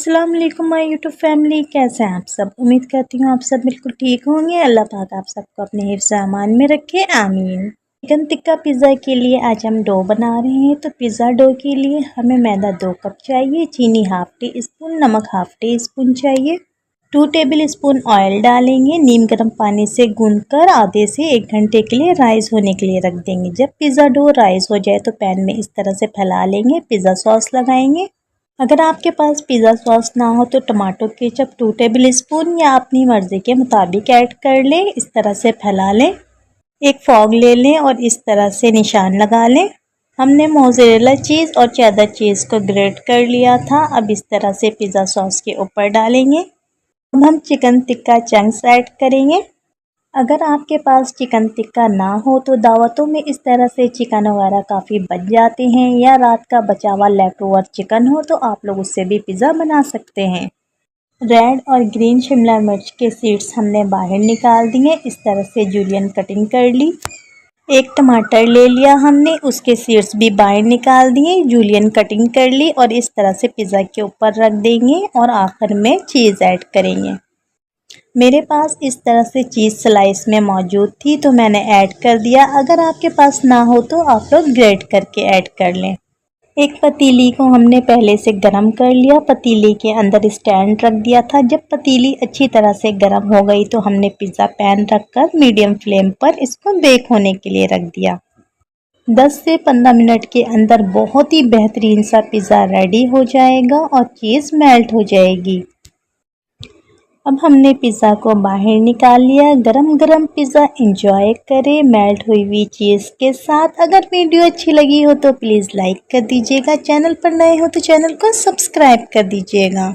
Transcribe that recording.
अस्सलाम वालेकुम my YouTube family, कैसे हैं आप सब। उम्मीद करती हूँ आप सब बिल्कुल ठीक होंगे। अल्लाह पाक आप सबको अपने हिफ्ज़ अमान में रखे, आमीन। चिकन टिक्का पिज़्ज़ा के लिए आज हम डो बना रहे हैं। तो पिज़्ज़ा डो के लिए हमें मैदा 2 कप चाहिए, चीनी हाफ़ टी स्पून, नमक हाफ़ टी स्पून चाहिए। 2 टेबल स्पून ऑयल डालेंगे। नीम गर्म पानी से गूंथकर आधे से 1 घंटे के लिए राइस होने के लिए रख देंगे। जब पिज़्ज़ा डो राइस हो जाए तो पैन में इस तरह से फैला लेंगे। पिज़्ज़ा सॉस लगाएंगे। अगर आपके पास पिज़्ज़ा सॉस ना हो तो टमाटो केचप 2 टेबल स्पून या अपनी मर्ज़ी के मुताबिक ऐड कर लें। इस तरह से फैला लें। एक फॉग ले लें और इस तरह से निशान लगा लें। हमने मोज़रेला चीज़ और चेडर चीज़ को ग्रेट कर लिया था। अब इस तरह से पिज़्ज़ा सॉस के ऊपर डालेंगे। अब हम चिकन टिक्का चंक्स ऐड करेंगे। अगर आपके पास चिकन टिक्का ना हो तो दावतों में इस तरह से चिकन वगैरह काफ़ी बच जाते हैं, या रात का बचा हुआ लेफ्ट ओवर चिकन हो तो आप लोग उससे भी पिज़्ज़ा बना सकते हैं। रेड और ग्रीन शिमला मिर्च के सीड्स हमने बाहर निकाल दिए। इस तरह से जूलियन कटिंग कर ली। एक टमाटर ले लिया हमने, उसके सीड्स भी बाहर निकाल दिए, जूलियन कटिंग कर ली और इस तरह से पिज़्ज़ा के ऊपर रख देंगे और आखिर में चीज़ ऐड करेंगे। मेरे पास इस तरह से चीज़ स्लाइस में मौजूद थी तो मैंने ऐड कर दिया। अगर आपके पास ना हो तो आप लोग ग्रेट करके ऐड कर लें। एक पतीली को हमने पहले से गरम कर लिया। पतीली के अंदर स्टैंड रख दिया था। जब पतीली अच्छी तरह से गरम हो गई तो हमने पिज़्ज़ा पैन रखकर मीडियम फ्लेम पर इसको बेक होने के लिए रख दिया। 10 से 15 मिनट के अंदर बहुत ही बेहतरीन सा पिज़्ज़ा रेडी हो जाएगा और चीज़ मेल्ट हो जाएगी। अब हमने पिज़्ज़ा को बाहर निकाल लिया। गरम गरम पिज़्ज़ा एंजॉय करें मेल्ट हुई हुई चीज़ के साथ। अगर वीडियो अच्छी लगी हो तो प्लीज़ लाइक कर दीजिएगा। चैनल पर नए हो तो चैनल को सब्सक्राइब कर दीजिएगा।